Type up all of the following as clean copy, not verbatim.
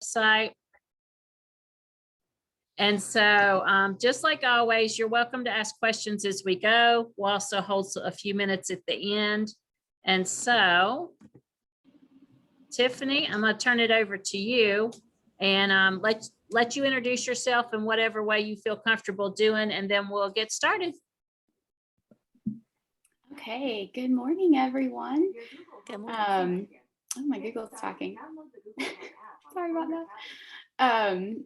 website. And so just like always, you're welcome to ask questions as we go. We'll also hold a few minutes at the end. And so, Tiffany, I'm going to turn it over to you and let you introduce yourself in whatever way you feel comfortable doing, and then we'll get started. Okay, good morning, everyone. Good morning. Oh, my Google's talking. Sorry about that.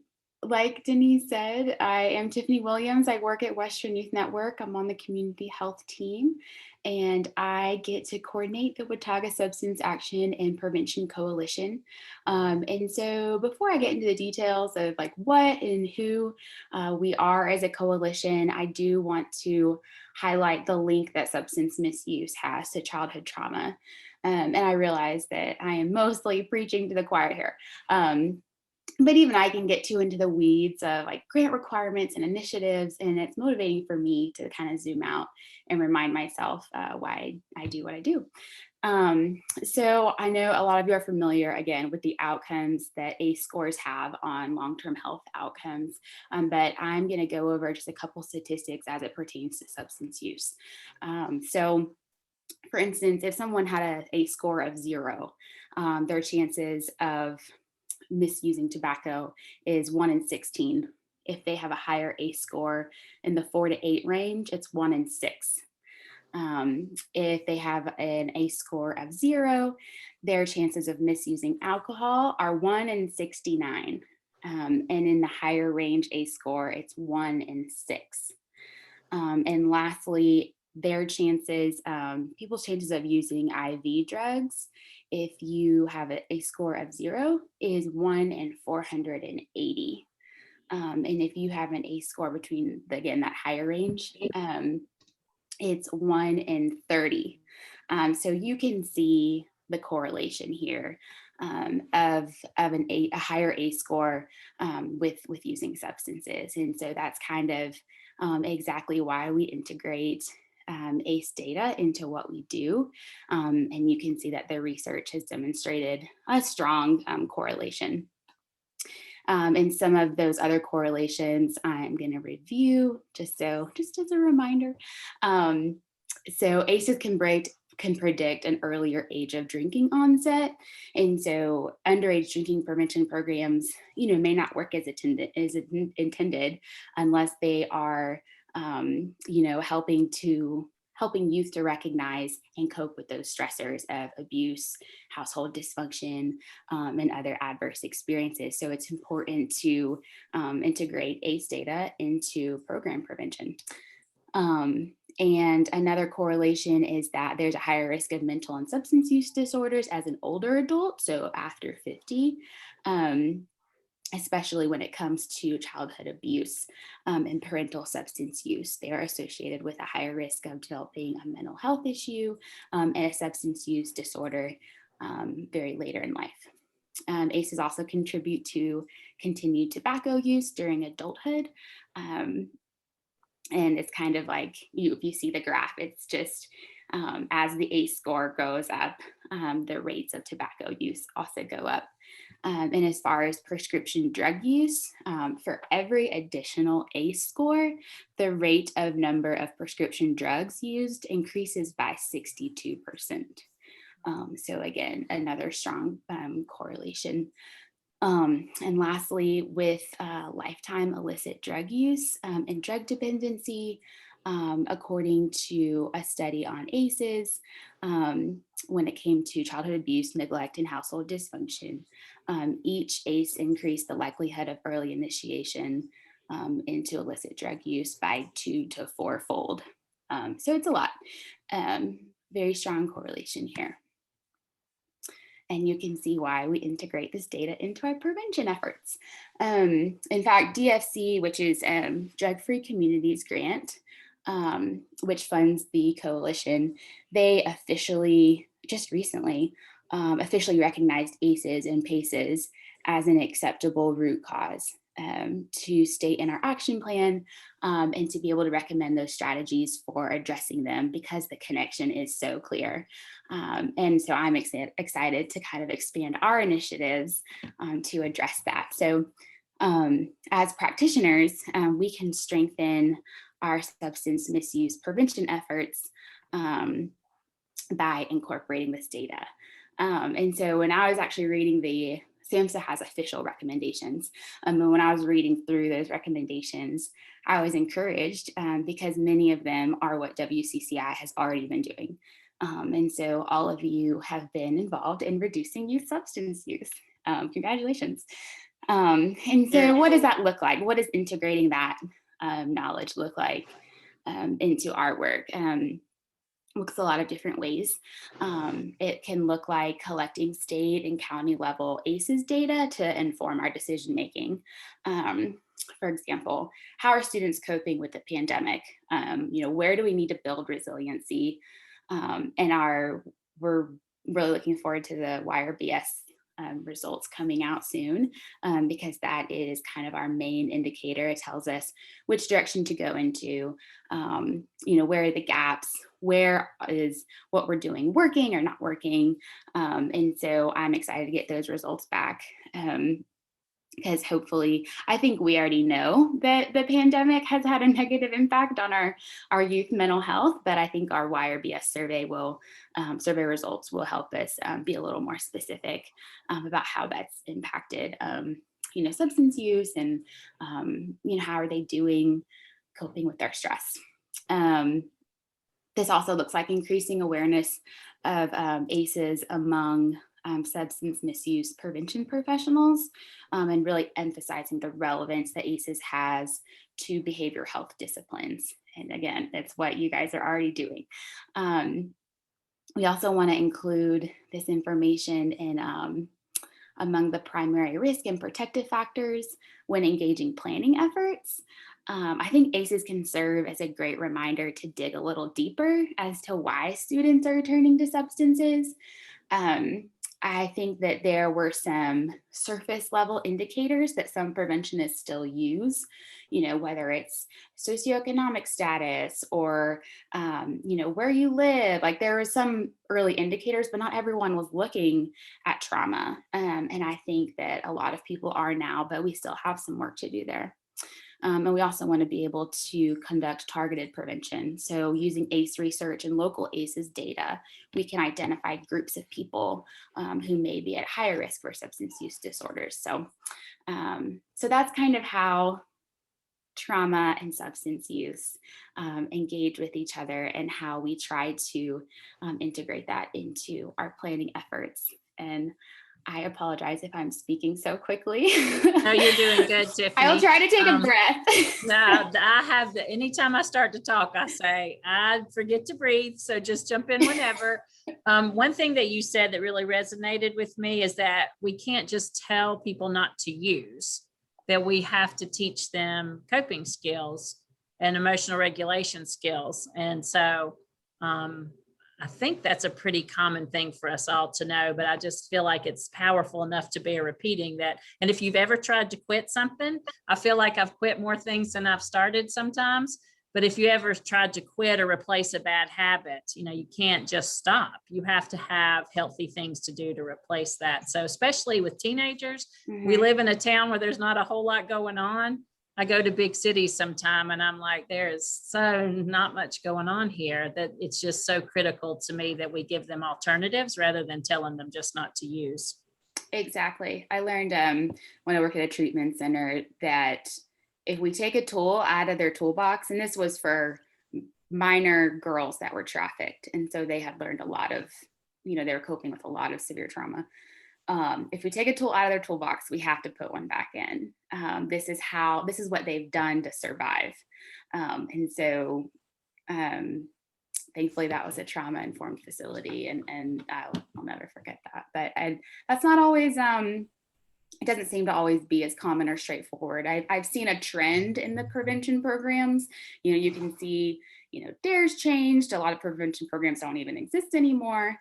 Like Denise said, I am Tiffany Williams. I work at Western Youth Network. I'm on the community health team, and I get to coordinate the Watauga Substance Action and Prevention Coalition. And so before I get into the details of like what and who we are as a coalition, I do want to highlight the link that substance misuse has to childhood trauma. And I realize that I am mostly preaching to the choir here. But even I can get too into the weeds of like grant requirements and initiatives, and it's motivating for me to kind of zoom out and remind myself why I do what I do. So I know a lot of you are familiar again with the outcomes that ACE scores have on long-term health outcomes, but I'm going to go over just a couple statistics as it pertains to substance use. So for instance, if someone had an ACE score of 0, their chances of misusing tobacco is 1 in 16. If they have a higher ACE score in the 4 to 8 range, it's 1 in 6. If they have an ACE score of 0, their chances of misusing alcohol are 1 in 69. And in the higher range ACE score, it's 1 in 6. And lastly, their chances, people's chances of using IV drugs, if you have a score of 0, is 1 in 480. And if you have an ACE score between, again, that higher range, it's 1 in 30. So you can see the correlation here of a higher ACE score with using substances. And so that's kind of exactly why we integrate ACE data into what we do. And you can see that the research has demonstrated a strong correlation. And some of those other correlations I'm going to review just as a reminder. So ACEs can predict an earlier age of drinking onset. And so underage drinking prevention programs, may not work as intended unless they are helping youth to recognize and cope with those stressors of abuse, household dysfunction, and other adverse experiences. So it's important to integrate ACE data into program prevention. And another correlation is that there's a higher risk of mental and substance use disorders as an older adult, so after 50. Especially when it comes to childhood abuse and parental substance use. They are associated with a higher risk of developing a mental health issue and a substance use disorder very later in life. ACEs also contribute to continued tobacco use during adulthood. And it's kind of like, if you see the graph, it's just as the ACE score goes up, the rates of tobacco use also go up. And as far as prescription drug use, for every additional ACE score, the rate of number of prescription drugs used increases by 62%. So again, another strong correlation. And lastly, with lifetime illicit drug use and drug dependency, according to a study on ACEs, when it came to childhood abuse, neglect, and household dysfunction, each ACE increased the likelihood of early initiation into illicit drug use by 2 to 4-fold. So it's a lot. Very strong correlation here. And you can see why we integrate this data into our prevention efforts. In fact, DFC, which is Drug Free Communities Grant, which funds the coalition, they officially, just recently, officially recognized ACEs and PACEs as an acceptable root cause to state in our action plan, and to be able to recommend those strategies for addressing them, because the connection is so clear. And so I'm excited to kind of expand our initiatives to address that. So as practitioners, we can strengthen our substance misuse prevention efforts by incorporating this data. And so when I was actually reading SAMHSA has official recommendations. And when I was reading through those recommendations, I was encouraged because many of them are what WCCI has already been doing. And so all of you have been involved in reducing youth substance use. Congratulations. And so what does that look like? What does integrating that knowledge look like into our work? Looks a lot of different ways. It can look like collecting state and county level ACEs data to inform our decision making. For example, how are students coping with the pandemic? Where do we need to build resiliency? We're really looking forward to the YRBS results coming out soon, because that is kind of our main indicator. It tells us which direction to go into, where are the gaps, where is what we're doing working or not working. And so I'm excited to get those results back. Because hopefully, I think we already know that the pandemic has had a negative impact on our youth mental health, but I think our YRBS survey results will help us be a little more specific about how that's impacted, substance use, and how are they doing coping with their stress. This also looks like increasing awareness of ACEs among substance misuse prevention professionals, and really emphasizing the relevance that ACEs has to behavioral health disciplines. And again, that's what you guys are already doing. We also want to include this information in among the primary risk and protective factors when engaging planning efforts. I think ACEs can serve as a great reminder to dig a little deeper as to why students are turning to substances. I think that there were some surface level indicators that some preventionists still use, whether it's socioeconomic status or, where you live. Like there were some early indicators, but not everyone was looking at trauma. And I think that a lot of people are now, but we still have some work to do there. And we also want to be able to conduct targeted prevention. So using ACE research and local ACEs data, we can identify groups of people who may be at higher risk for substance use disorders. So that's kind of how trauma and substance use engage with each other, and how we try to integrate that into our planning efforts. And I apologize if I'm speaking so quickly. No, you're doing good, Tiffany. I'll try to take a breath. No, anytime I start to talk, I say, I forget to breathe. So just jump in whenever. One thing that you said that really resonated with me is that we can't just tell people not to use, that we have to teach them coping skills and emotional regulation skills. And so, I think that's a pretty common thing for us all to know, but I just feel like it's powerful enough to bear repeating that. And if you've ever tried to quit something, I feel like I've quit more things than I've started sometimes. But if you ever tried to quit or replace a bad habit, you can't just stop. You have to have healthy things to do to replace that. So especially with teenagers, we live in a town where there's not a whole lot going on. I go to big cities sometime and I'm like, there is so not much going on here, that it's just so critical to me that we give them alternatives rather than telling them just not to use. Exactly. I learned when I worked at a treatment center that if we take a tool out of their toolbox, and this was for minor girls that were trafficked, and so they had learned a lot of, they were coping with a lot of severe trauma. If we take a tool out of their toolbox, we have to put one back in. This is what they've done to survive. And so thankfully that was a trauma informed facility, and I'll never forget that. But that's not always, it doesn't seem to always be as common or straightforward. I've seen a trend in the prevention programs. You can see, DARE's changed. A lot of prevention programs don't even exist anymore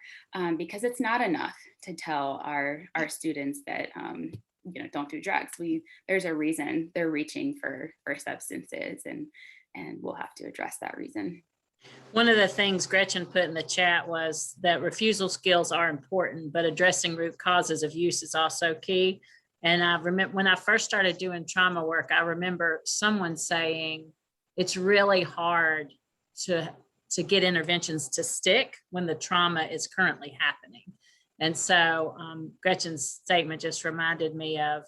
because it's not enough to tell our students that, don't do drugs. There's a reason they're reaching for substances, and we'll have to address that reason. One of the things Gretchen put in the chat was that refusal skills are important, but addressing root causes of use is also key. And I remember when I first started doing trauma work, I remember someone saying it's really hard to get interventions to stick when the trauma is currently happening. And so Gretchen's statement just reminded me of,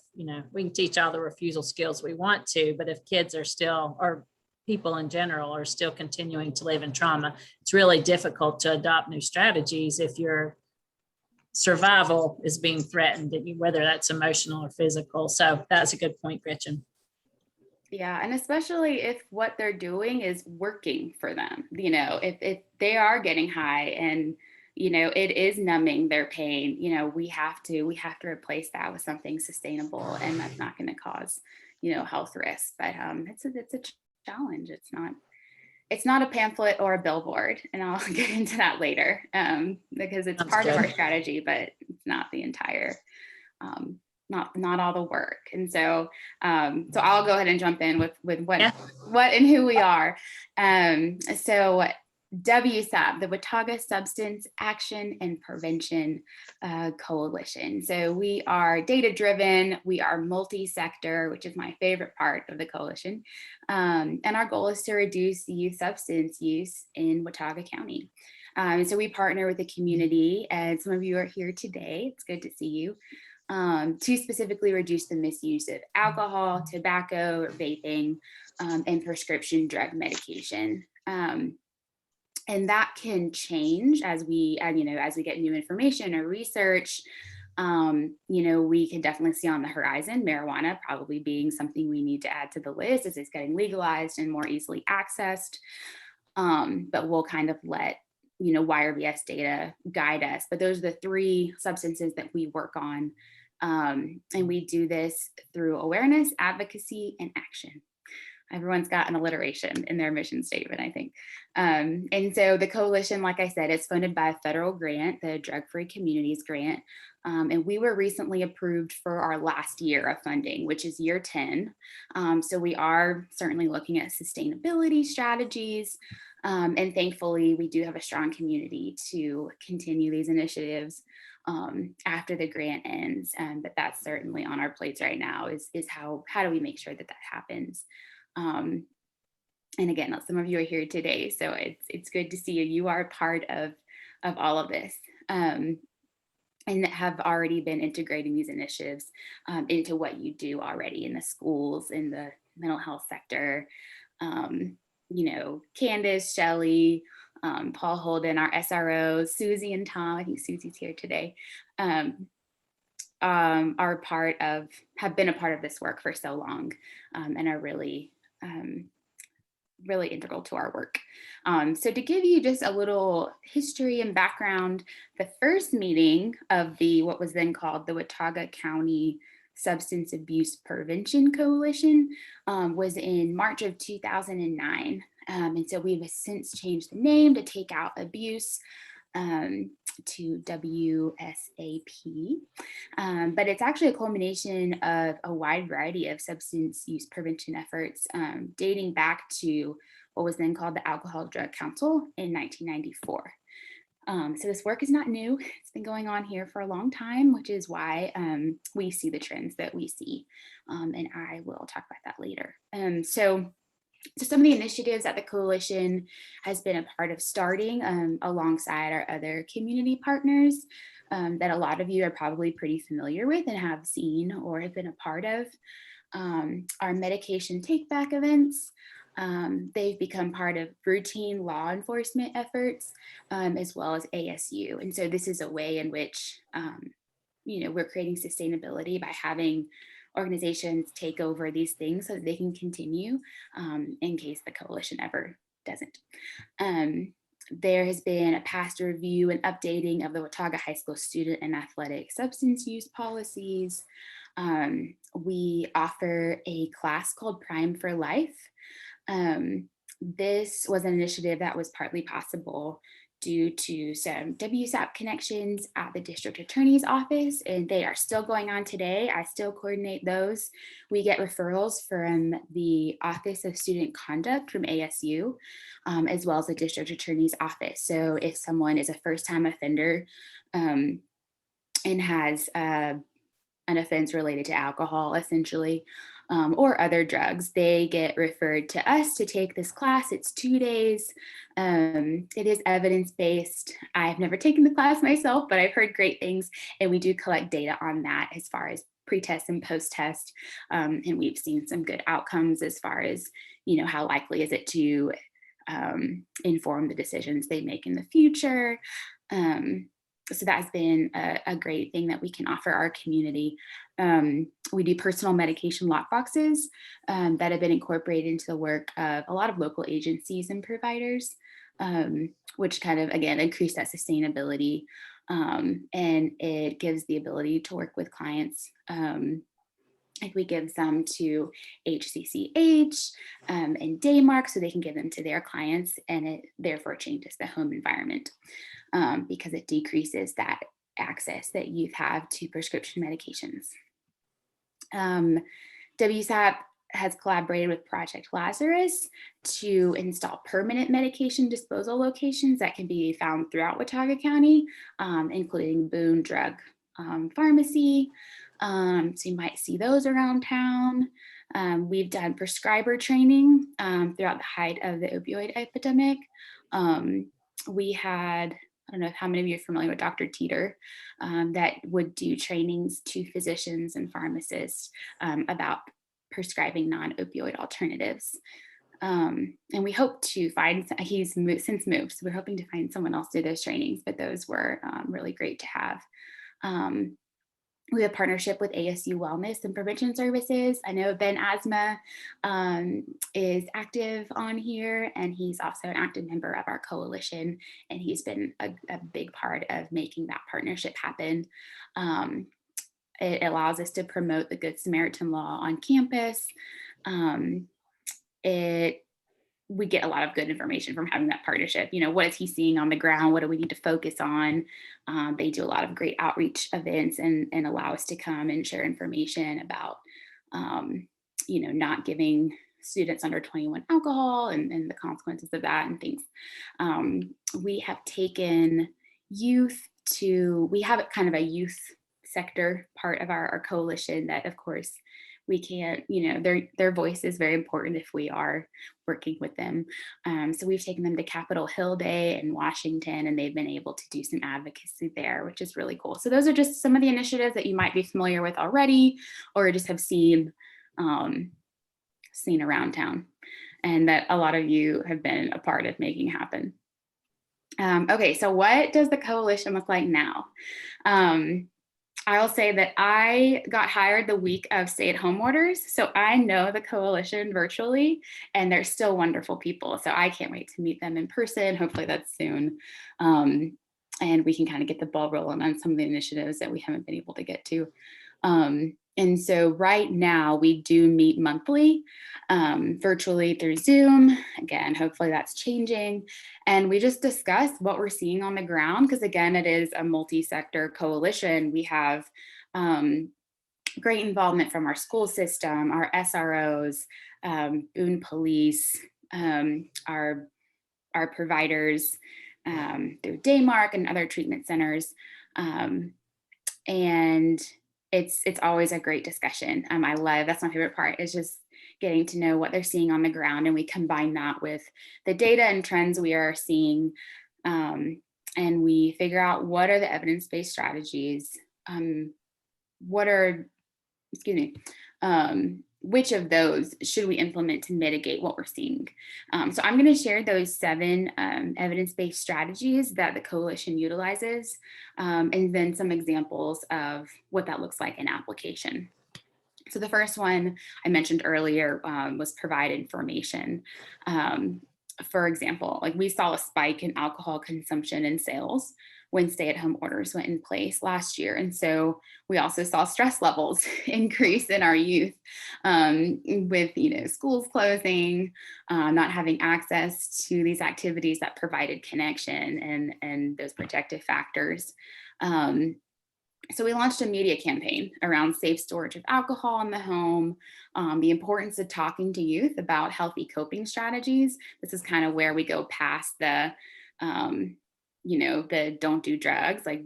we can teach all the refusal skills we want to, but if kids are still, or people in general are still continuing to live in trauma, it's really difficult to adopt new strategies if your survival is being threatened, whether that's emotional or physical. So that's a good point, Gretchen. Yeah, and especially if what they're doing is working for them, if they are getting high and it is numbing their pain, we have to replace that with something sustainable, and that's not going to cause health risks. But it's a challenge. It's not a pamphlet or a billboard, and I'll get into that later, because it's part of our strategy, but it's not the entire not all the work. And so I'll go ahead and jump in with what and who we are. So WSAP, the Watauga Substance Action and Prevention Coalition. So we are data-driven, we are multi-sector, which is my favorite part of the coalition. And our goal is to reduce youth substance use in Watauga County. So we partner with the community, and some of you are here today. It's good to see you. To specifically reduce the misuse of alcohol, tobacco, or vaping, and prescription drug medication. And that can change as we get new information or research. We can definitely see on the horizon marijuana probably being something we need to add to the list as it's getting legalized and more easily accessed. But we'll kind of let YRBS data guide us. But those are the three substances that we work on. And we do this through awareness, advocacy, and action. Everyone's got an alliteration in their mission statement, I think. And so the coalition, like I said, is funded by a federal grant, the Drug-Free Communities Grant. And we were recently approved for our last year of funding, which is year 10. So we are certainly looking at sustainability strategies. And thankfully, we do have a strong community to continue these initiatives after the grant ends. But that's certainly on our plates right now is how do we make sure that happens? And again, some of you are here today, so it's good to see you. You are part of all of this, and have already been integrating these initiatives into what you do already in the schools, in the mental health sector. Candace, Shelley, Paul Holden, our SROs, Susie and Tom, I think Susie's here today, have been a part of this work for so long, and are really integral to our work. So to give you just a little history and background, the first meeting of what was then called the Watauga County Substance Abuse Prevention Coalition was in March of 2009. And so we've since changed the name to take out abuse to WSAP. But it's actually a culmination of a wide variety of substance use prevention efforts dating back to what was then called the Alcohol Drug Council in 1994. So this work is not new. It's been going on here for a long time, which is why we see the trends that we see. And I will talk about that later. So some of the initiatives that the coalition has been a part of starting alongside our other community partners that a lot of you are probably pretty familiar with and have seen or have been a part of are medication take-back events. They've become part of routine law enforcement efforts, as well as ASU. And so this is a way in which, we're creating sustainability by having organizations take over these things so that they can continue in case the coalition ever doesn't. There has been a past review and updating of the Watauga High School student and athletic substance use policies. We offer a class called Prime for Life. This was an initiative that was partly possible due to some WSAP connections at the district attorney's office, and they are still going on today. I still coordinate those. We get referrals from the Office of Student Conduct from ASU, as well as the district attorney's office. So if someone is a first-time offender and has an offense related to alcohol, essentially, or other drugs, they get referred to us to take this class. It's 2 days. It is evidence-based. I've never taken the class myself, but I've heard great things, and we do collect data on that as far as pre-test and post-test, and we've seen some good outcomes as far as, how likely is it to inform the decisions they make in the future. So that has been a great thing that we can offer our community. We do personal medication lockboxes that have been incorporated into the work of a lot of local agencies and providers, which kind of, again, increase that sustainability. And it gives the ability to work with clients. Like we give some to HCCH and Daymark so they can give them to their clients, and it therefore changes the home environment because it decreases that access that youth have to prescription medications. WSAP has collaborated with Project Lazarus to install permanent medication disposal locations that can be found throughout Watauga County, including Boone Drug Pharmacy. So you might see those around town. We've done prescriber training throughout the height of the opioid epidemic. We had, I don't know how many of you are familiar with Dr. Teeter, that would do trainings to physicians and pharmacists about prescribing non-opioid alternatives. And we hope to find, he's since moved, so we're hoping to find someone else to do those trainings, but those were really great to have. We have a partnership with ASU Wellness and Prevention Services. I know Ben Asma is active on here, and he's also an active member of our coalition, and he's been a big part of making that partnership happen. It allows us to promote the Good Samaritan law on campus. We get a lot of good information from having that partnership. What is he seeing on the ground? What do we need to focus on? They do a lot of great outreach events and allow us to come and share information about, not giving students under 21 alcohol and the consequences of that and things. We have taken youth we have kind of a youth sector part of our coalition that, of course, we can't, their voice is very important if we are working with them. So we've taken them to Capitol Hill Day in Washington, and they've been able to do some advocacy there, which is really cool. So those are just some of the initiatives that you might be familiar with already, or just have seen around town, and that a lot of you have been a part of making happen. Okay, so what does the coalition look like now? I'll say that I got hired the week of stay-at-home orders, so I know the coalition virtually, and they're still wonderful people. So I can't wait to meet them in person. Hopefully that's soon, and we can kind of get the ball rolling on some of the initiatives that we haven't been able to get to. And so right now we do meet monthly, virtually through Zoom. Again, hopefully that's changing. And we just discuss what we're seeing on the ground, because again, it is a multi-sector coalition. We have great involvement from our school system, our SROs, Boone Police, our providers through Daymark and other treatment centers. And it's always a great discussion. That's my favorite part, is just getting to know what they're seeing on the ground, and we combine that with the data and trends we are seeing, and we figure out what are the evidence-based strategies, which of those should we implement to mitigate what we're seeing. So I'm going to share those 7 evidence-based strategies that the coalition utilizes, and then some examples of what that looks like in application. So the first one I mentioned earlier was provide information. For example, like we saw a spike in alcohol consumption and sales when stay-at-home orders went in place last year. And so we also saw stress levels increase in our youth with, schools closing, not having access to these activities that provided connection and those protective factors. So we launched a media campaign around safe storage of alcohol in the home, the importance of talking to youth about healthy coping strategies. This is kind of where we go past the don't do drugs. Like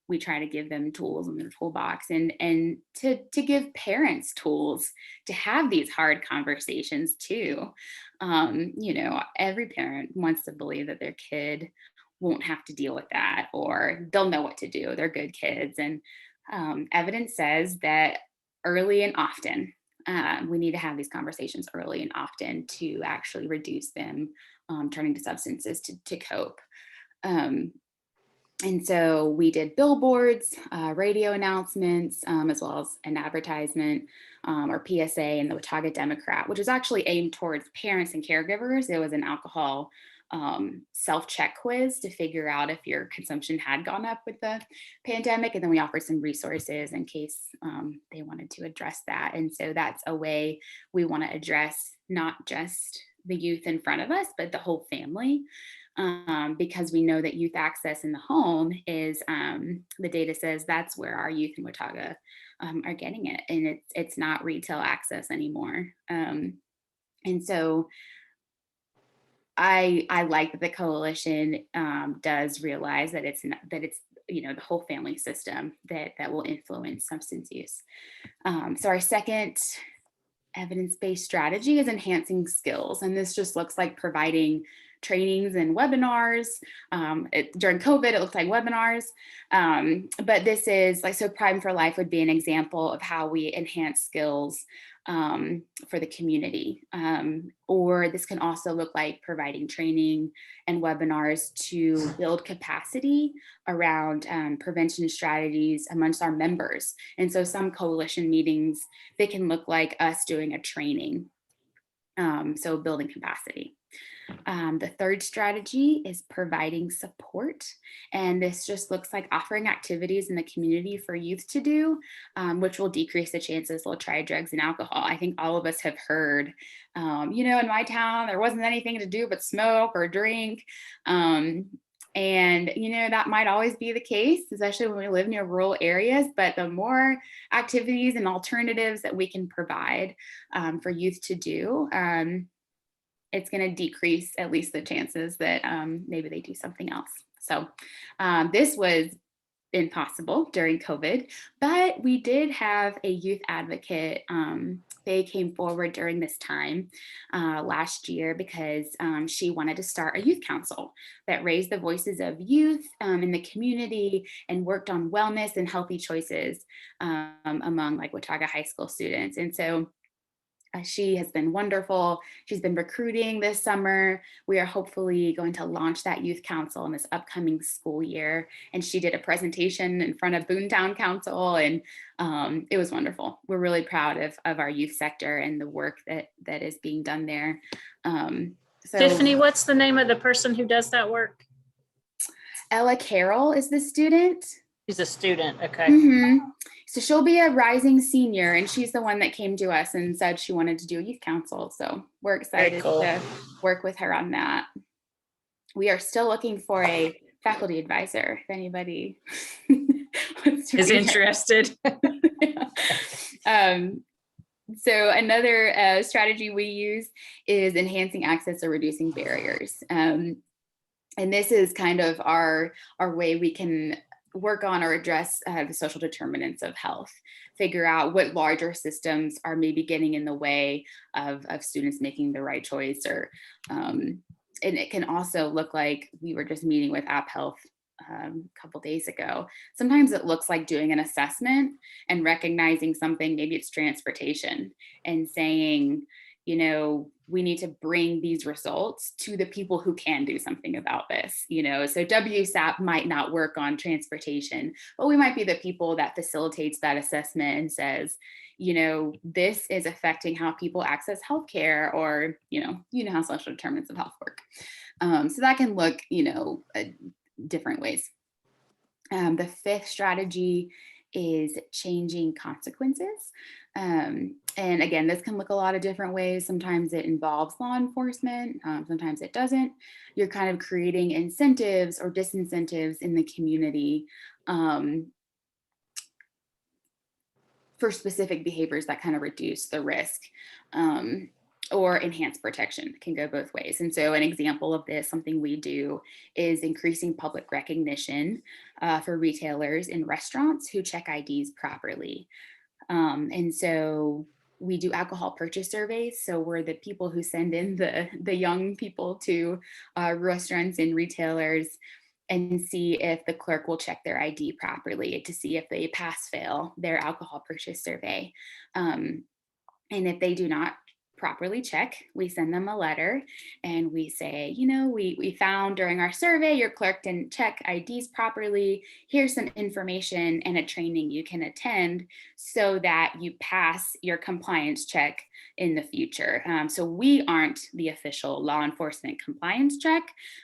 we try to give them tools in their toolbox and to give parents tools to have these hard conversations too. Every parent wants to believe that their kid won't have to deal with that, or they'll know what to do. They're good kids. And evidence says that early and often, we need to have these conversations early and often to actually reduce them turning to substances to cope. And so we did billboards, radio announcements, as well as an advertisement or PSA in the Watauga Democrat, which is actually aimed towards parents and caregivers. It was an alcohol self-check quiz to figure out if your consumption had gone up with the pandemic. And then we offered some resources in case they wanted to address that. And so that's a way we want to address not just the youth in front of us, but the whole family. Because we know that youth access in the home is, the data says that's where our youth in Watauga are getting it. And it's not retail access anymore. And so I like that the coalition does realize that it's the whole family system that will influence substance use. So our second evidence-based strategy is enhancing skills, and this just looks like providing trainings and webinars. During COVID, it looks like webinars, but this is like, so Prime for Life would be an example of how we enhance skills for the community. Or this can also look like providing training and webinars to build capacity around prevention strategies amongst our members. And so some coalition meetings, they can look like us doing a training. So building capacity. The third strategy is providing support. And this just looks like offering activities in the community for youth to do, which will decrease the chances they'll try drugs and alcohol. I think all of us have heard, in my town, there wasn't anything to do but smoke or drink. And, that might always be the case, especially when we live near rural areas, but the more activities and alternatives that we can provide for youth to do, it's going to decrease at least the chances that maybe they do something else. So this was impossible during COVID, but we did have a youth advocate. They came forward during this time last year because she wanted to start a youth council that raised the voices of youth in the community and worked on wellness and healthy choices among like Watauga high school students. And so she has been wonderful. She's been recruiting this summer. We are hopefully going to launch that youth council in this upcoming school year. And she did a presentation in front of Boone Town Council, and it was wonderful. We're really proud of our youth sector and the work that is being done there. So Tiffany, what's the name of the person who does that work? Ella Carroll is the student. She's a student. Okay. Mm-hmm. So she'll be a rising senior, and she's the one that came to us and said she wanted to do a youth council. So we're excited to work with her on that. We are still looking for a faculty advisor if anybody is interested. So another strategy we use is enhancing access or reducing barriers. And this is kind of our way we can work on or address the social determinants of health, figure out what larger systems are maybe getting in the way of students making the right choice. Or and it can also look like, we were just meeting with App Health a couple days ago. Sometimes it looks like doing an assessment and recognizing something, maybe it's transportation, and saying, we need to bring these results to the people who can do something about this, so WSAP might not work on transportation, but we might be the people that facilitates that assessment and says, this is affecting how people access healthcare, or, how social determinants of health work. So that can look, different ways. The fifth strategy is changing consequences. And again, this can look a lot of different ways. Sometimes it involves law enforcement, sometimes it doesn't. You're kind of creating incentives or disincentives in the community for specific behaviors that kind of reduce the risk. Or enhance protection. It can go both ways. And so an example of this, something we do, is increasing public recognition for retailers and restaurants who check IDs properly. And so we do alcohol purchase surveys. So we're the people who send in the young people to restaurants and retailers and see if the clerk will check their ID properly to see if they pass fail their alcohol purchase survey. And if they do not properly check, we send them a letter and we say, we found during our survey your clerk didn't check IDs properly. Here's some information and a training you can attend so that you pass your compliance check in the future. So we aren't the official law enforcement compliance check.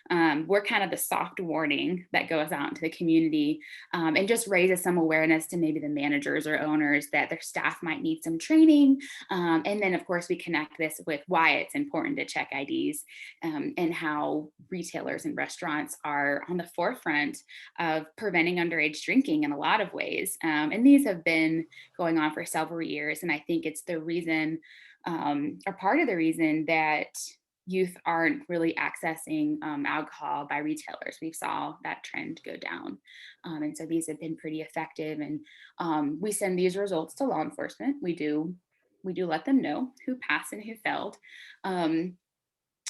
We're kind of the soft warning that goes out into the community and just raises some awareness to maybe the managers or owners that their staff might need some training. And then, of course, we connect this with why it's important to check IDs and how retailers and restaurants are on the forefront of preventing underage drinking in a lot of ways. And these have been going on for several years. And I think it's the reason, or part of the reason, that youth aren't really accessing alcohol by retailers. We saw that trend go down. And so these have been pretty effective. And we send these results to law enforcement. We do let them know who passed and who failed.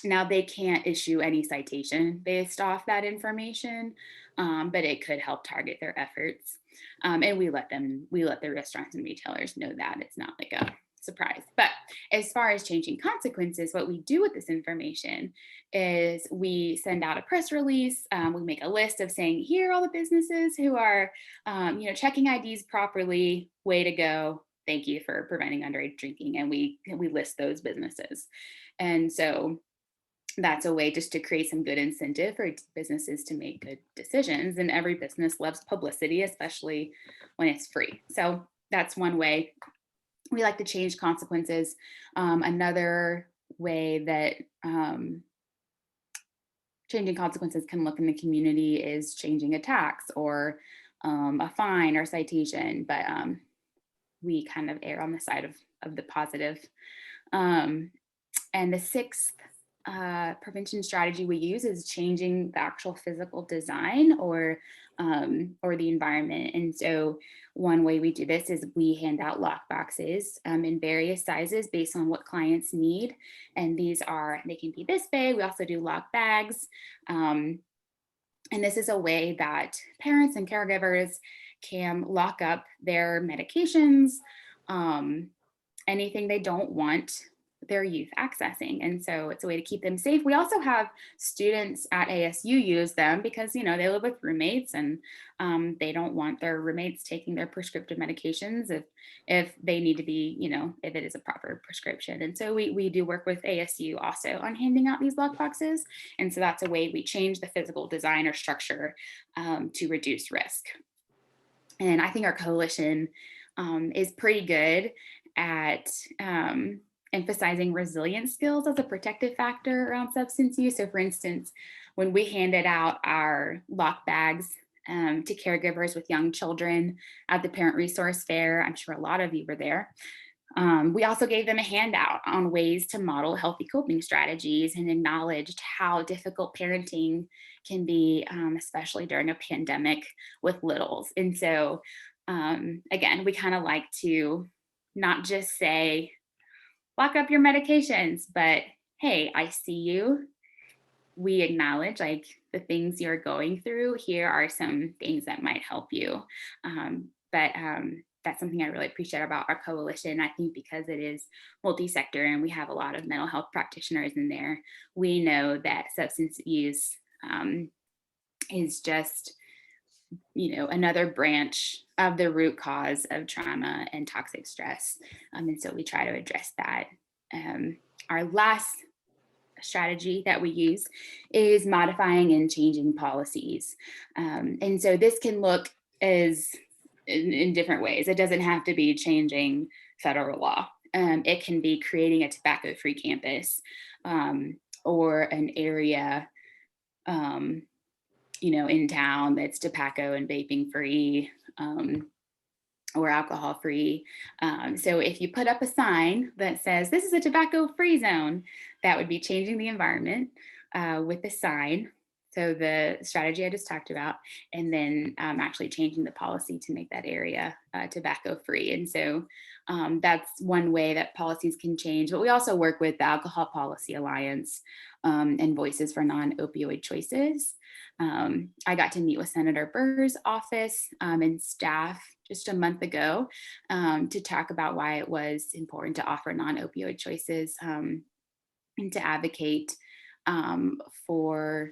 Now they can't issue any citation based off that information, but it could help target their efforts. And we let the restaurants and retailers know that it's not like a surprise. But as far as changing consequences, what we do with this information is we send out a press release. We make a list of saying, here are all the businesses who are, checking IDs properly. Way to go. Thank you for preventing underage drinking. And we list those businesses. And so that's a way just to create some good incentive for businesses to make good decisions. And every business loves publicity, especially when it's free. So that's one way we like to change consequences. Another way that changing consequences can look in the community is changing a tax or a fine or citation, but we kind of err on the side of the positive. And the sixth prevention strategy we use is changing the actual physical design or the environment. And so one way we do this is we hand out lock boxes in various sizes based on what clients need. And they can be this big. We also do lock bags. And this is a way that parents and caregivers can lock up their medications, anything they don't want their youth accessing. And so it's a way to keep them safe. We also have students at ASU use them because, they live with roommates and they don't want their roommates taking their prescriptive medications if they need to be, if it is a proper prescription. And so we do work with ASU also on handing out these lock boxes. And so that's a way we change the physical design or structure to reduce risk. And I think our coalition is pretty good at emphasizing resilience skills as a protective factor around substance use. So for instance, when we handed out our lock bags to caregivers with young children at the Parent Resource Fair, I'm sure a lot of you were there. We also gave them a handout on ways to model healthy coping strategies and acknowledged how difficult parenting can be, especially during a pandemic with littles. And so again, we kind of like to not just say, lock up your medications, but hey, I see you. We acknowledge like the things you're going through. Here are some things that might help you. But that's something I really appreciate about our coalition. I think because it is multi-sector and we have a lot of mental health practitioners in there, we know that substance use is just another branch of the root cause of trauma and toxic stress. And so we try to address that. Our last strategy that we use is modifying and changing policies. And so this can look as in different ways. It doesn't have to be changing federal law. It can be creating a tobacco-free campus, or an area, in town that's tobacco and vaping free, or alcohol free. So if you put up a sign that says this is a tobacco free zone, that would be changing the environment with the sign. So the strategy I just talked about, and then actually changing the policy to make that area tobacco free. And so that's one way that policies can change. But we also work with the Alcohol Policy Alliance and Voices for Non-Opioid Choices. I got to meet with Senator Burr's office and staff just a month ago to talk about why it was important to offer non-opioid choices and to advocate for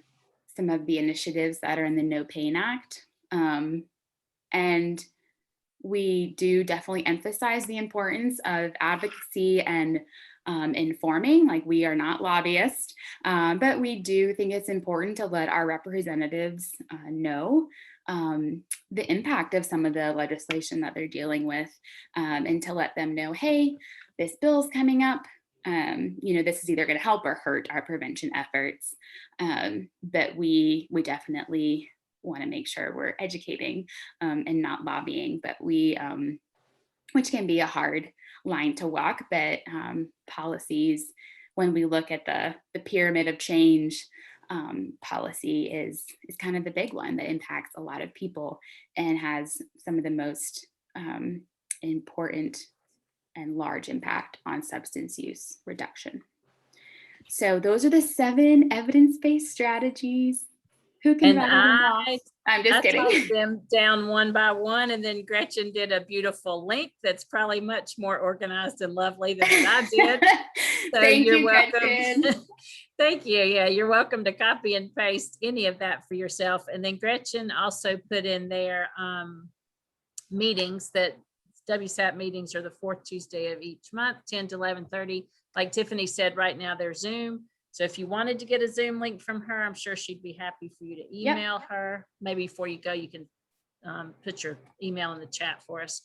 some of the initiatives that are in the No Pain Act. And we do definitely emphasize the importance of advocacy and informing. Like, we are not lobbyists, but we do think it's important to let our representatives know the impact of some of the legislation that they're dealing with, and to let them know, hey, this bill's coming up. This is either going to help or hurt our prevention efforts. But we definitely want to make sure we're educating and not lobbying, but which can be a hard line to walk, but policies, when we look at the pyramid of change, policy is kind of the big one that impacts a lot of people and has some of the most important and large impact on substance use reduction. So those are the 7 evidence-based strategies. Who can rattle them off? I'm just kidding. I told them down one by one, and then Gretchen did a beautiful link that's probably much more organized and lovely than what I did. So you're welcome. Thank you. Yeah, you're welcome to copy and paste any of that for yourself. And then Gretchen also put in there meetings, that WSAP meetings are the 4th Tuesday of each month, 10 to 11:30. Like Tiffany said, right now they're Zoom. So if you wanted to get a Zoom link from her, I'm sure she'd be happy for you to email her. Maybe before you go, you can put your email in the chat for us.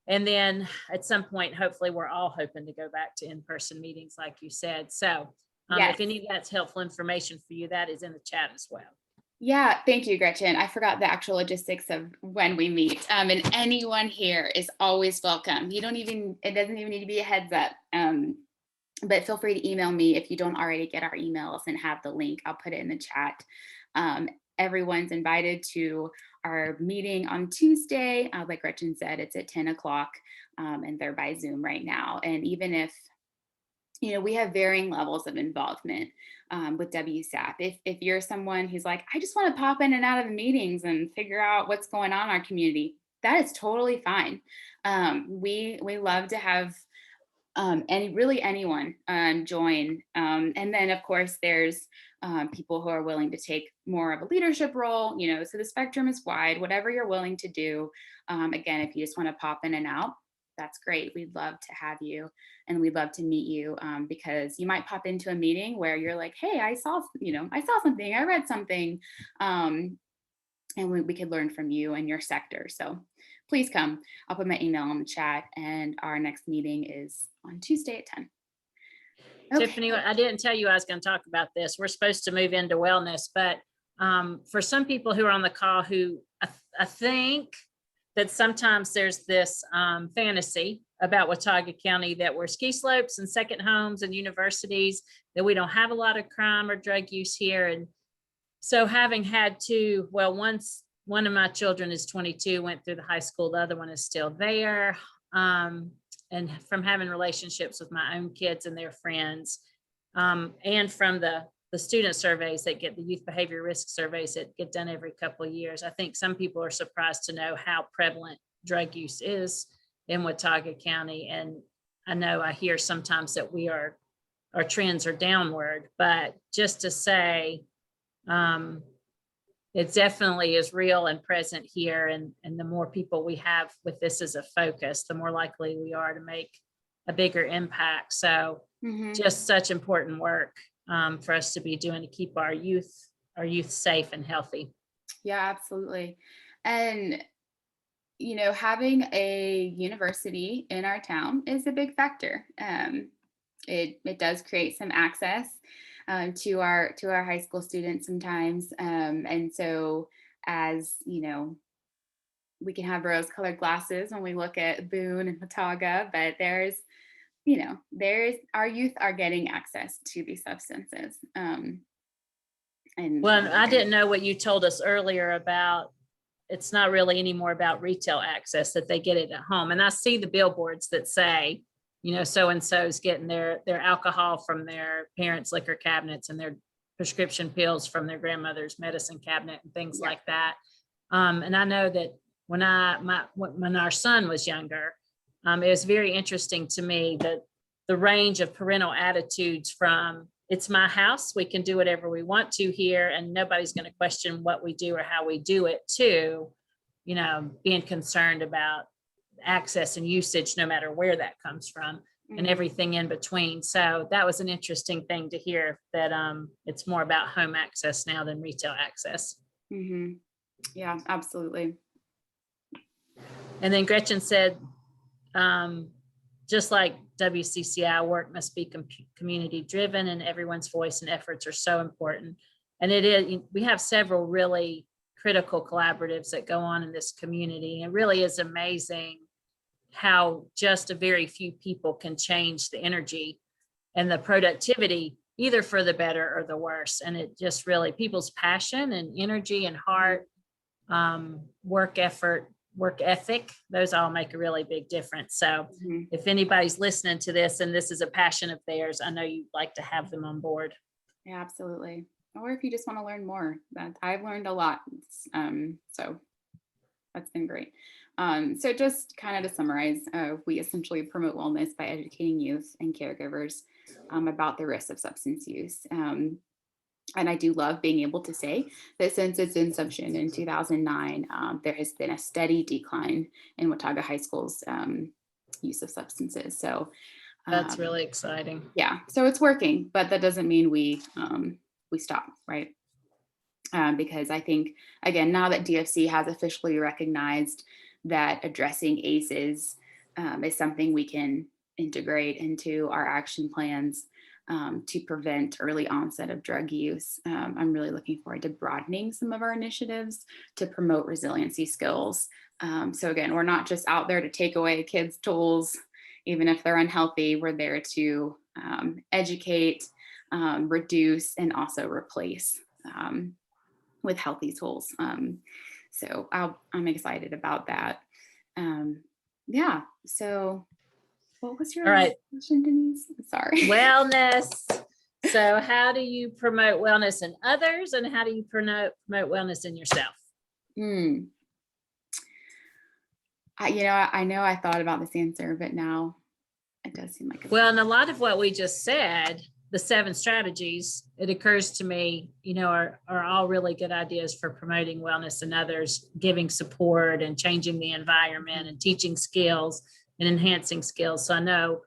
And then at some point, hopefully we're all hoping to go back to in-person meetings, like you said. So if any of that's helpful information for you, that is in the chat as well. Yeah, thank you, Gretchen. I forgot the actual logistics of when we meet. And anyone here is always welcome. It doesn't even need to be a heads up. But feel free to email me if you don't already get our emails and have the link. I'll put it in the chat. Everyone's invited to our meeting on Tuesday. Like Gretchen said, it's at 10 o'clock and they're by Zoom right now. And even if, we have varying levels of involvement with WSAP. If you're someone who's like, I just want to pop in and out of the meetings and figure out what's going on in our community, that is totally fine. We love to have anyone join. And then of course there's people who are willing to take more of a leadership role, so the spectrum is wide, whatever you're willing to do. Again, if you just want to pop in and out, that's great. We'd love to have you and we'd love to meet you because you might pop into a meeting where you're like, hey, I saw something, I read something, and we could learn from you and your sector. So please come. I'll put my email in the chat, and our next meeting is on Tuesday at 10. Okay. Tiffany, I didn't tell you I was going to talk about this. We're supposed to move into wellness, but for some people who are on the call who I think that sometimes there's this fantasy about Watauga County that we're ski slopes and second homes and universities, that we don't have a lot of crime or drug use here. And so having had one of my children is 22, went through the high school, the other one is still there. And from having relationships with my own kids and their friends, and from the student surveys that get, the youth behavior risk surveys that get done every couple of years, I think some people are surprised to know how prevalent drug use is in Watauga County. And I know I hear sometimes that our trends are downward, but just to say, it definitely is real and present here. And the more people we have with this as a focus, the more likely we are to make a bigger impact. So just such important work for us to be doing to keep our youth safe and healthy. Yeah, absolutely. And, having a university in our town is a big factor. It does create some access to our high school students sometimes. And so, as we can have rose-colored glasses when we look at Boone and Watauga, but there's our youth are getting access to these substances. And Well, I didn't know what you told us earlier about, it's not really anymore about retail access, that they get it at home. And I see the billboards that say, so-and-so's getting their alcohol from their parents' liquor cabinets and their prescription pills from their grandmother's medicine cabinet and things like that. And I know that when our son was younger, it was very interesting to me that the range of parental attitudes from, it's my house, we can do whatever we want to here, and nobody's going to question what we do or how we do it, to, being concerned about access and usage, no matter where that comes from, and everything in between. So that was an interesting thing to hear, that it's more about home access now than retail access. Mm-hmm. Yeah, absolutely. And then Gretchen said, just like WCCI, work must be community driven, and everyone's voice and efforts are so important. And it is, we have several really critical collaboratives that go on in this community. It really is amazing how just a very few people can change the energy and the productivity, either for the better or the worse. And it just really, people's passion and energy and heart, work effort, work ethic, those all make a really big difference. So if anybody's listening to this and this is a passion of theirs, I know you'd like to have them on board. Yeah, absolutely. Or if you just want to learn more, that I've learned a lot. So that's been great. So just kind of to summarize, we essentially promote wellness by educating youth and caregivers about the risks of substance use. And I do love being able to say that since its inception in 2009, there has been a steady decline in Watauga High School's use of substances. So that's really exciting. Yeah, so it's working, but that doesn't mean we stop, right? Because I think, again, now that DFC has officially recognized that addressing ACEs is something we can integrate into our action plans to prevent early onset of drug use. I'm really looking forward to broadening some of our initiatives to promote resiliency skills. So again, we're not just out there to take away kids' tools, even if they're unhealthy. We're there to educate, reduce, and also replace with healthy tools. So I'm excited about that. Yeah, so what was your question, Denise? Sorry. Wellness. So how do you promote wellness in others, and how do you promote wellness in yourself? I know I thought about this answer, but now it does seem like and a lot of what we just said, the 7 strategies, it occurs to me, are all really good ideas for promoting wellness in others, giving support and changing the environment and teaching skills and enhancing skills. So I know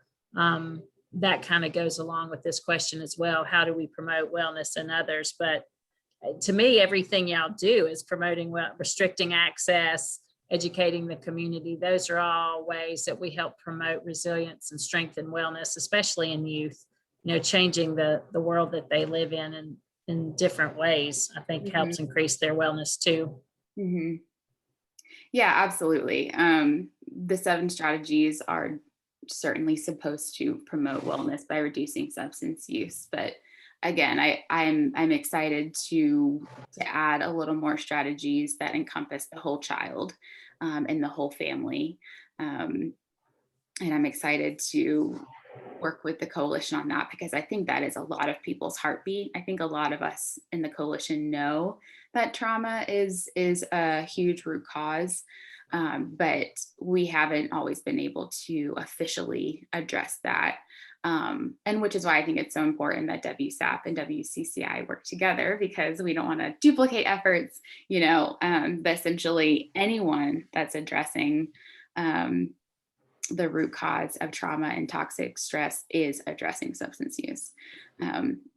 that kind of goes along with this question as well. How do we promote wellness in others? But to me, everything y'all do is promoting, restricting access, educating the community. Those are all ways that we help promote resilience and strengthen wellness, especially in youth. Changing the world that they live in different ways, I think helps increase their wellness too. Yeah, absolutely. The 7 strategies are certainly supposed to promote wellness by reducing substance use. But again, I'm excited to add a little more strategies that encompass the whole child and the whole family. And I'm excited to work with the coalition on that, because I think that is a lot of people's heartbeat. I think a lot of us in the coalition know that trauma is a huge root cause, but we haven't always been able to officially address that. And which is why I think it's so important that WSAP and WCCI work together, because we don't want to duplicate efforts, but essentially anyone that's addressing the root cause of trauma and toxic stress is addressing substance use.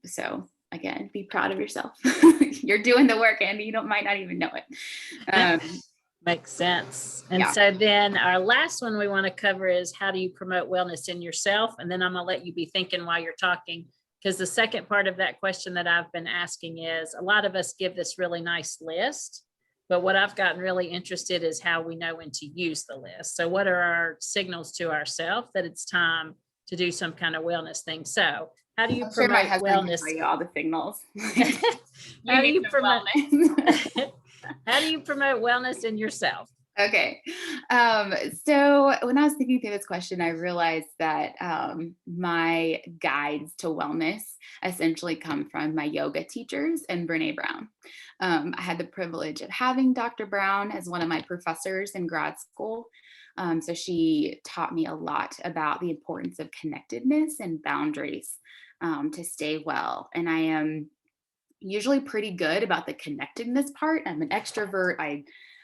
So again, be proud of yourself. You're doing the work, and you might not even know it. Makes sense. And Yeah. so then our last one we want to cover is how do you promote wellness in yourself? And then I'm going to let you be thinking while you're talking, because the second part of that question that I've been asking is a lot of us give this really nice list, but what I've gotten really interested is how we know when to use the list. So what are our signals to ourselves that it's time to do some kind of wellness thing? So how do you I'm sure my promote husband wellness? can tell you all the signals. How do you promote wellness? how do you promote wellness in yourself? Okay. So when I was thinking through this question, I realized that my guides to wellness essentially come from my yoga teachers and Brene Brown. I had the privilege of having Dr. Brown as one of my professors in grad school. So she taught me a lot about the importance of connectedness and boundaries to stay well. And I am usually pretty good about the connectedness part. I'm an extrovert.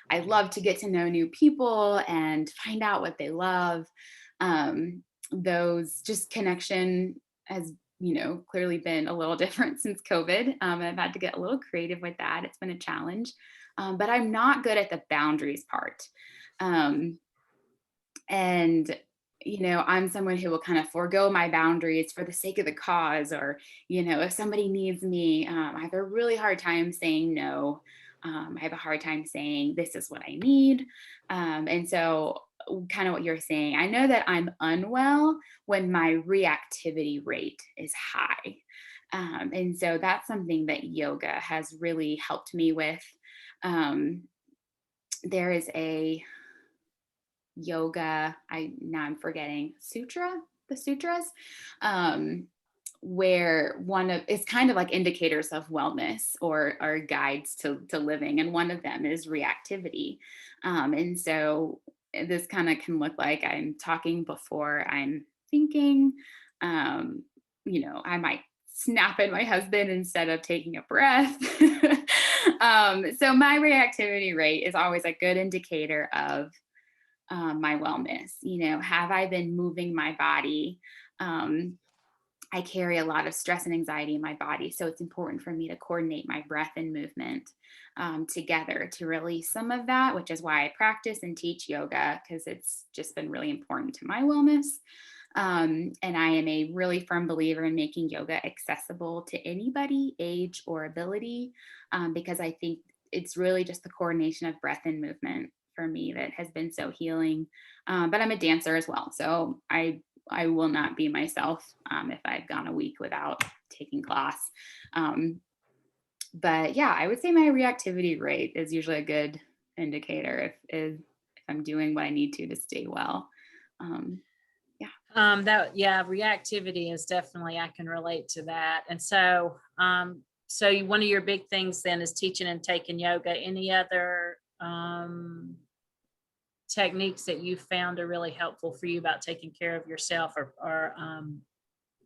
I love to get to know new people and find out what they love. Those just connection has, clearly been a little different since COVID. And I've had to get a little creative with that. It's been a challenge, but I'm not good at the boundaries part. And I'm someone who will kind of forego my boundaries for the sake of the cause, or if somebody needs me, I have a really hard time saying no. I have a hard time saying this is what I need. And so kind of what you're saying, I know that I'm unwell when my reactivity rate is high. And so that's something that yoga has really helped me with. There is a yoga, I'm forgetting the sutras, where one of it's kind of like indicators of wellness or guides to living, and one of them is reactivity. And so this kind of can look like I'm talking before I'm thinking. I might snap at my husband instead of taking a breath. So my reactivity rate is always a good indicator of my wellness. Have I been moving my body? I carry a lot of stress and anxiety in my body, so it's important for me to coordinate my breath and movement together to release some of that, which is why I practice and teach yoga, because it's just been really important to my wellness. And I am a really firm believer in making yoga accessible to anybody, age or ability, because I think it's really just the coordination of breath and movement for me that has been so healing. But I'm a dancer as well, so I will not be myself if I've gone a week without taking class. But yeah, I would say my reactivity rate is usually a good indicator if I'm doing what I need to stay well. Reactivity is definitely, I can relate to that. And so, one of your big things then is teaching and taking yoga. Any other techniques that you found are really helpful for you about taking care of yourself, or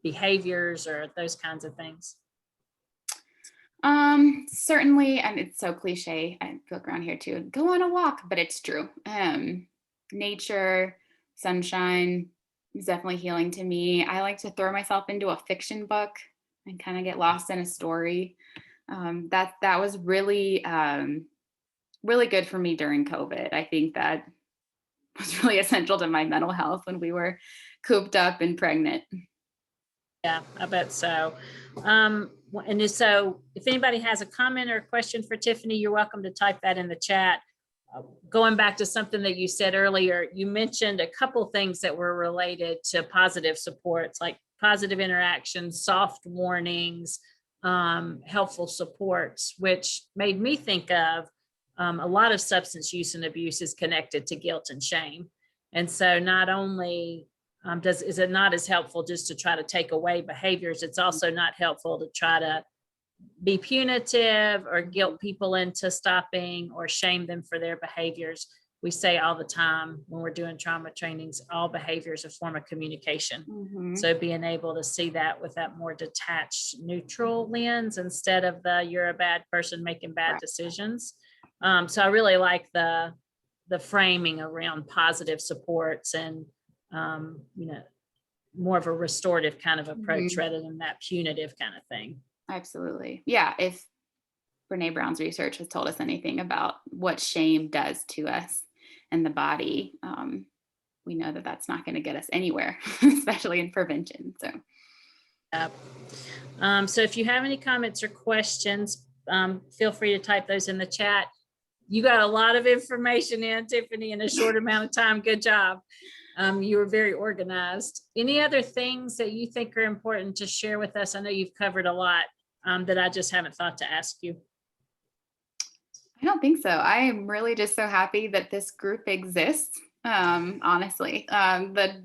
behaviors or those kinds of things? Certainly, and it's so cliche, I feel around here too, go on a walk, but it's true. Nature, sunshine is definitely healing to me. I like to throw myself into a fiction book and kind of get lost in a story. That was really, really good for me during COVID. I think that was really essential to my mental health when we were cooped up and pregnant. Yeah, I bet so. And so if anybody has a comment or a question for Tiffany, you're welcome to type that in the chat. Going back to something that you said earlier, you mentioned a couple things that were related to positive supports, like positive interactions, soft warnings, helpful supports, which made me think of a lot of substance use and abuse is connected to guilt and shame. And so not only is it not as helpful just to try to take away behaviors, it's also not helpful to try to be punitive or guilt people into stopping or shame them for their behaviors. We say all the time when we're doing trauma trainings, all behavior is a form of communication. Mm-hmm. So being able to see that with that more detached, neutral lens instead of you're a bad person making bad decisions. So I really like the framing around positive supports and more of a restorative kind of approach Mhm. rather than that punitive kind of thing. Absolutely. Yeah. If Brene Brown's research has told us anything about what shame does to us and the body, we know that that's not going to get us anywhere, especially in prevention. So, so if you have any comments or questions, feel free to type those in the chat. You got a lot of information in, Tiffany, in a short amount of time. Good job. You were very organized. Any other things that you think are important to share with us? I know you've covered a lot that I just haven't thought to ask you. I don't think so. I am really just so happy that this group exists. Honestly, the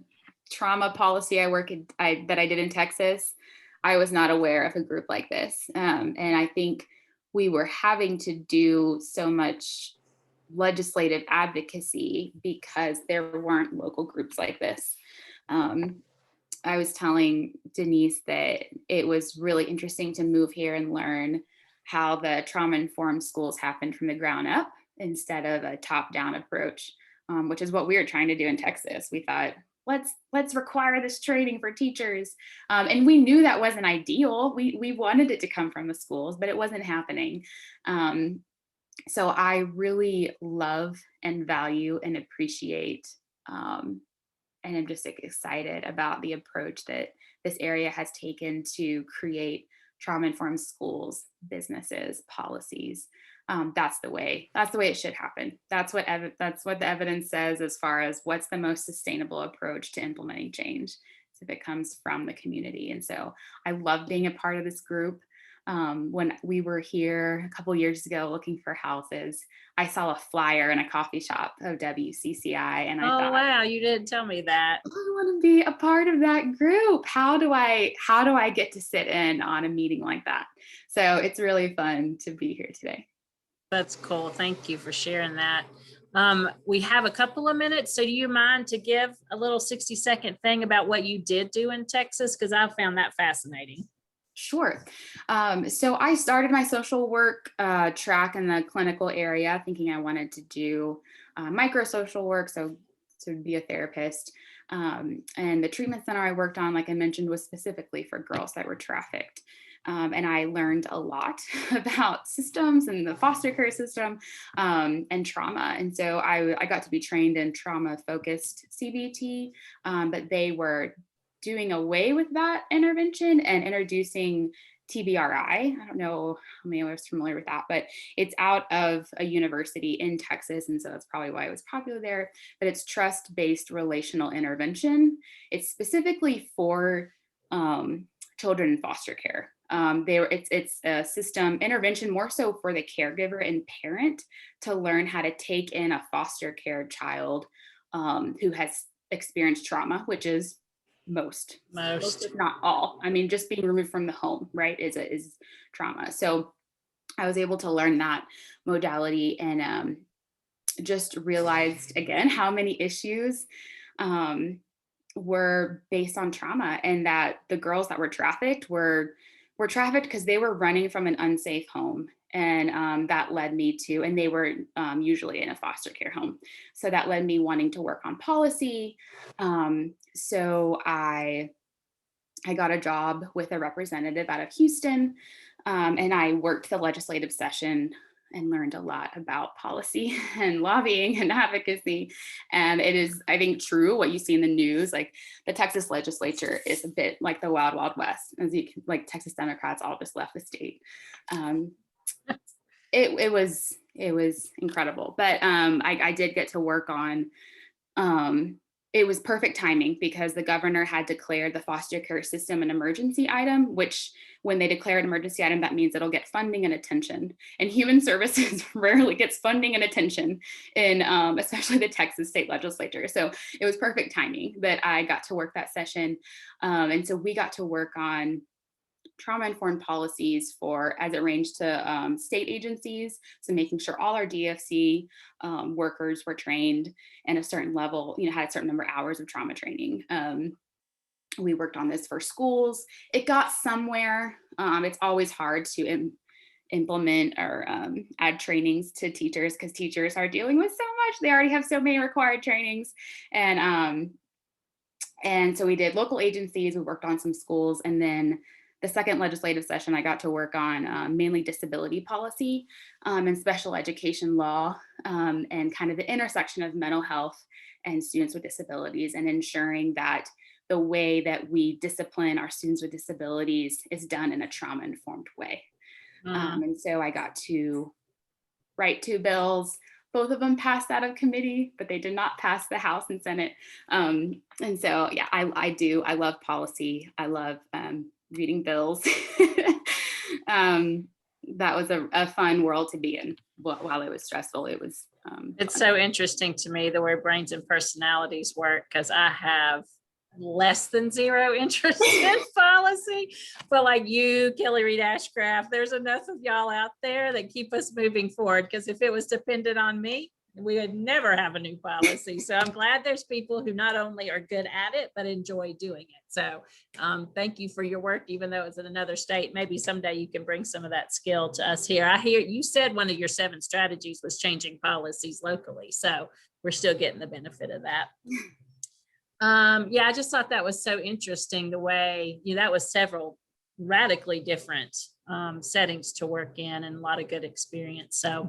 trauma policy that I did in Texas, I was not aware of a group like this. And I think we were having to do so much legislative advocacy because there weren't local groups like this. I was telling Denise that it was really interesting to move here and learn how the trauma-informed schools happened from the ground up instead of a top-down approach, which is what we were trying to do in Texas. We thought, let's require this training for teachers, and we knew that wasn't ideal. We wanted it to come from the schools, but it wasn't happening. So I really love and value and appreciate, and I'm just excited about the approach that this area has taken to create trauma-informed schools, businesses, policies. That's the way it should happen. That's what the evidence says as far as what's the most sustainable approach to implementing change, if it comes from the community. And so I love being a part of this group. When we were here a couple years ago looking for houses, I saw a flyer in a coffee shop of WCCI, and I thought, wow, you didn't tell me that. I want to be a part of that group. How do I get to sit in on a meeting like that? So it's really fun to be here today. That's cool. Thank you for sharing that. We have a couple of minutes, so do you mind to give a little 60-second thing about what you did do in Texas? Because I found that fascinating. Sure. So I started my social work track in the clinical area, thinking I wanted to do micro social work, so to be a therapist. And the treatment center I worked on, like I mentioned, was specifically for girls that were trafficked. And I learned a lot about systems and the foster care system and trauma. And so I got to be trained in trauma-focused CBT, but they were doing away with that intervention and introducing TBRI. I don't know how many of us are familiar with that, but it's out of a university in Texas. And so that's probably why it was popular there. But it's trust-based relational intervention. It's specifically for children in foster care. It's a system intervention more so for the caregiver and parent to learn how to take in a foster care child who has experienced trauma, which is most if not all. I mean, just being removed from the home, right, is trauma. So I was able to learn that modality and just realized again how many issues were based on trauma, and that the girls that were trafficked were trafficked because they were running from an unsafe home. And that led me to, and they were usually in a foster care home. So that led me wanting to work on policy. So I got a job with a representative out of Houston, and I worked the legislative session and learned a lot about policy and lobbying and advocacy. And it is, I think, true what you see in the news. Like the Texas legislature is a bit like the Wild Wild West, as you can, like Texas Democrats all just left the state. It was incredible, but I did get to work on. It was perfect timing because the governor had declared the foster care system an emergency item, which when they declare an emergency item, that means it'll get funding and attention. And human services rarely gets funding and attention in especially the Texas state legislature. So it was perfect timing that I got to work that session. And so we got to work on trauma-informed policies for as it ranged to state agencies. So making sure all our DFC workers were trained in a certain level, had a certain number of hours of trauma training. We worked on this for schools. It got somewhere. It's always hard to implement or add trainings to teachers because teachers are dealing with so much. They already have so many required trainings. And And so we did local agencies, we worked on some schools, and then the second legislative session, I got to work on mainly disability policy and special education law, and kind of the intersection of mental health and students with disabilities, and ensuring that the way that we discipline our students with disabilities is done in a trauma-informed way. And so I got to write 2 bills. Both of them passed out of committee, but they did not pass the House and Senate. And so, yeah, I love policy. I love reading bills. That was a fun world to be in. While it was stressful, it was It's fun. so interesting to me the way brains and personalities work, because I have less than zero interest in policy, but like you, Kelly Reed Ashcraft, there's enough of y'all out there that keep us moving forward, because if it was dependent on me, we would never have a new policy. So I'm glad there's people who not only are good at it, but enjoy doing it. So thank you for your work, even though it's in another state. Maybe someday you can bring some of that skill to us here. I hear you said one of your 7 strategies was changing policies locally. So we're still getting the benefit of that. Yeah, I just thought that was so interesting the way, that was several radically different settings to work in, and a lot of good experience. So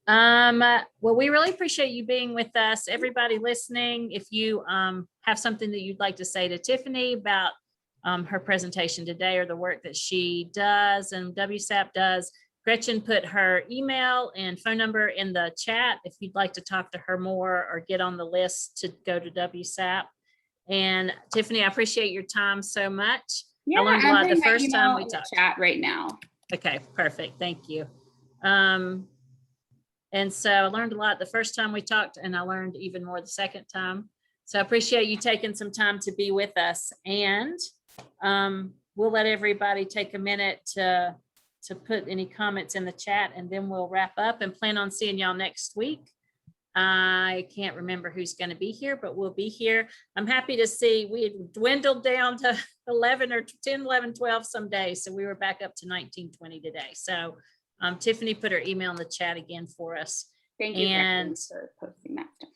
well, we really appreciate you being with us. Everybody listening, if you have something that you'd like to say to Tiffany about her presentation today or the work that she does and WSAP does, Gretchen put her email and phone number in the chat if you'd like to talk to her more or get on the list to go to WSAP. And Tiffany, I appreciate your time so much. Yeah, I learned a lot the first time we in the talked. chat right now. Okay, perfect. Thank you. And so I learned a lot the first time we talked, and I learned even more the second time. So I appreciate you taking some time to be with us. And we'll let everybody take a minute to put any comments in the chat, and then we'll wrap up and plan on seeing y'all next week. I can't remember who's going to be here, but we'll be here. I'm happy to see we had dwindled down to 11 or 10, 11, 12 some days. So we were back up to 19, 20 today. So Tiffany put her email in the chat again for us. Thank you and for posting that stuff.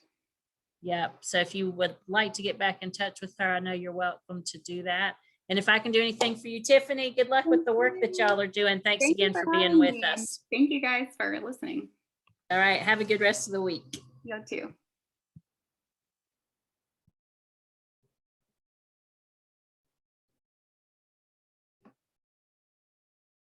Yeah. So if you would like to get back in touch with her, I know you're welcome to do that. And if I can do anything for you, Tiffany, good luck with the work that y'all are doing. Thanks again for being with us. Thank you guys for listening. All right. Have a good rest of the week. You too.